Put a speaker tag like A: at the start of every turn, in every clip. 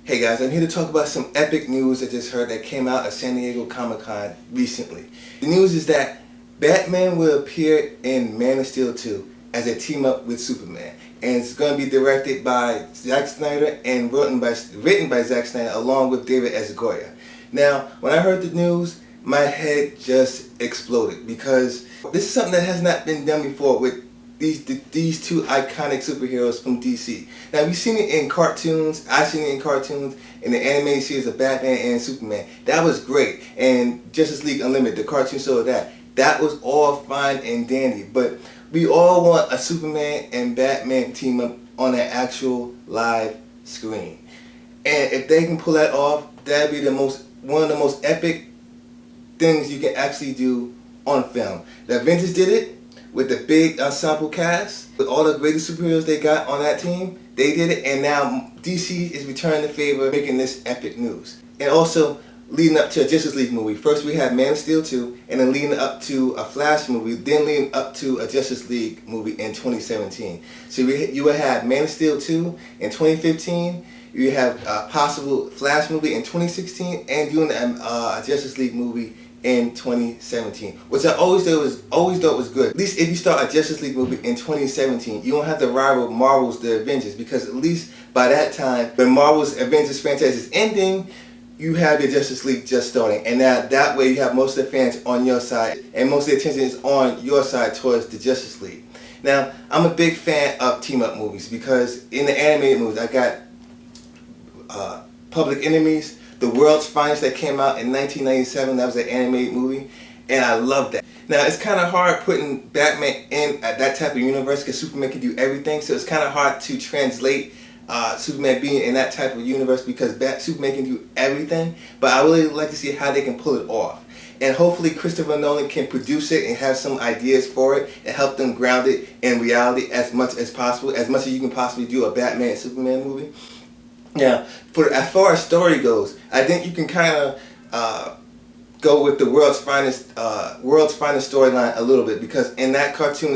A: Hey guys, I'm here to talk about some epic news I just heard that came out at San Diego Comic-Con recently. The news is that Batman will appear in Man of Steel 2 as a team up with Superman. And it's going to be directed by Zack Snyder and written by Zack Snyder along with David S. Goyer. Now, when I heard the news, my head just exploded because this is something that has not been done before with these two iconic superheroes from DC. Now we've seen it in cartoons, I've seen it in cartoons, in the animated series of Batman and Superman. That was great. And Justice League Unlimited, the cartoon show of that was all fine and dandy. But we all want a Superman and Batman team up on an actual live screen. And if they can pull that off, that'd be one of the most epic things you can actually do on film. The Avengers did it with the big ensemble cast, with all the greatest superheroes they got on that team. They did it, and now DC is returning the favor, making this epic news. And also, leading up to a Justice League movie. First we had Man of Steel 2, and then leading up to a Flash movie, then leading up to a Justice League movie in 2017. So you would have Man of Steel 2 in 2015, you have a possible Flash movie in 2016, and doing a Justice League movie in 2017, which I always thought was good. At least if you start a Justice League movie in 2017, you don't have to rival Marvel's The Avengers, because at least by that time, when Marvel's Avengers franchise is ending, you have your Justice League just starting, and that way you have most of the fans on your side, and most of the attention is on your side towards the Justice League. Now, I'm a big fan of team-up movies, because in the animated movies, I got Public Enemies, The World's Finest, that came out in 1997. That was an animated movie, and I love that. Now, it's kind of hard putting Batman in that type of universe because Superman can do everything, so it's kind of hard to translate Superman being in that type of universe because Superman can do everything, but I really like to see how they can pull it off. And hopefully Christopher Nolan can produce it and have some ideas for it and help them ground it in reality as much as possible, as much as you can possibly do a Batman and Superman movie. Now, as far as story goes, I think you can kind of go with the world's finest storyline a little bit, because in that cartoon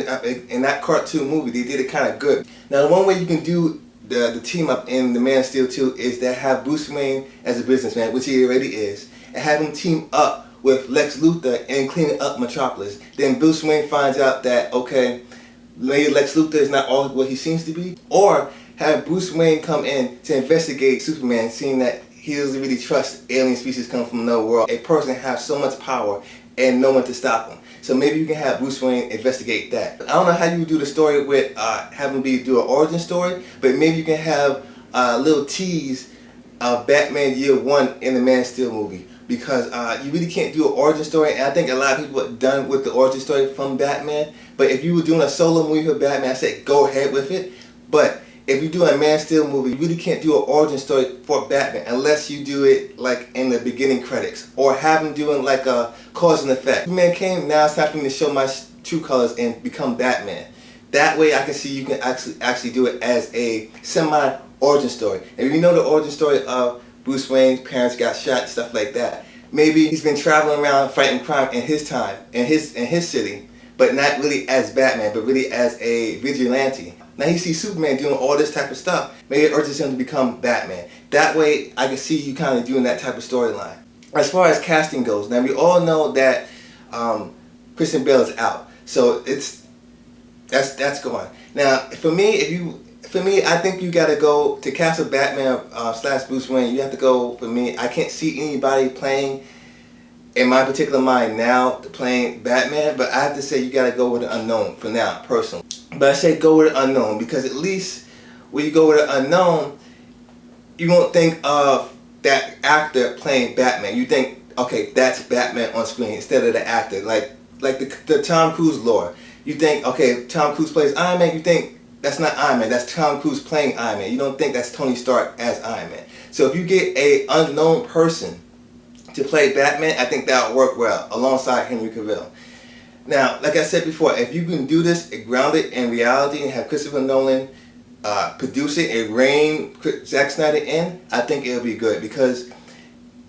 A: movie they did it kind of good. Now, the one way you can do the team up in the Man of Steel 2 is to have Bruce Wayne as a businessman, which he already is, and have him team up with Lex Luthor and clean up Metropolis. Then Bruce Wayne finds out that, okay, maybe Lex Luthor is not all what he seems to be, or have Bruce Wayne come in to investigate Superman, seeing that he doesn't really trust alien species come from another world. A person has so much power and no one to stop him. So maybe you can have Bruce Wayne investigate that. I don't know how you would do the story with having do an origin story, but maybe you can have a little tease of Batman Year One in the Man of Steel movie, because you really can't do an origin story, and I think a lot of people are done with the origin story from Batman. But if you were doing a solo movie for Batman, I said go ahead with it. But if you do a Man of Steel movie, you really can't do an origin story for Batman unless you do it like in the beginning credits, or have him doing like a cause and effect. Superman came, now it's time for me to show my true colors and become Batman. That way I can see you can actually do it as a semi-origin story. And if you know the origin story of Bruce Wayne's parents got shot, stuff like that, maybe he's been traveling around fighting crime in his time, in his city, but not really as Batman, but really as a vigilante. Now he sees Superman doing all this type of stuff. Maybe it urges him to become Batman. That way I can see you kind of doing that type of storyline. As far as casting goes, now we all know that Christian Bale is out, so that's gone. Now for me, I think you got to go to cast a Batman / Bruce Wayne. You have to go, for me, I can't see anybody playing, in my particular mind now, playing Batman, but I have to say you got to go with the unknown for now, personally. But I say go with the unknown, because at least when you go with the unknown, you won't think of that actor playing Batman. You think, okay, that's Batman on screen instead of the actor. Like the Tom Cruise lore. You think, okay, Tom Cruise plays Iron Man, you think that's not Iron Man, that's Tom Cruise playing Iron Man. You don't think that's Tony Stark as Iron Man. So if you get a unknown person to play Batman, I think that would work well alongside Henry Cavill. Now, like I said before, if you can do this and ground it in reality and have Christopher Nolan produce it and rein Zack Snyder in, I think it'll be good, because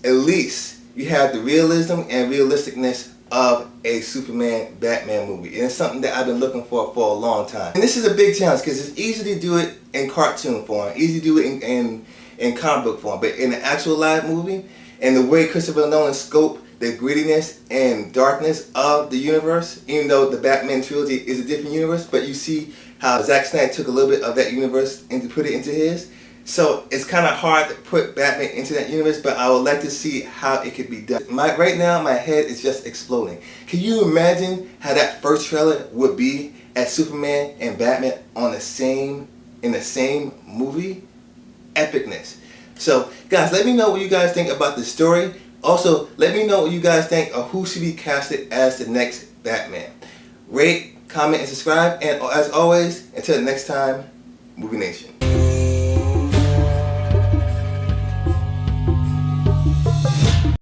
A: at least you have the realism and realisticness of a Superman Batman movie, and it's something that I've been looking for a long time. And this is a big challenge because it's easy to do it in cartoon form, easy to do it in in comic book form, but in the actual live movie, and the way Christopher Nolan scoped the grittiness and darkness of the universe, even though the Batman trilogy is a different universe, but you see how Zack Snyder took a little bit of that universe and to put it into his. So it's kind of hard to put Batman into that universe, but I would like to see how it could be done. Right now, my head is just exploding. Can you imagine how that first trailer would be as Superman and Batman in the same movie? Epicness. So guys, let me know what you guys think about the story. Also, let me know what you guys think of who should be casted as the next Batman. Rate, comment, and subscribe. And as always, until next time, Movie Nation.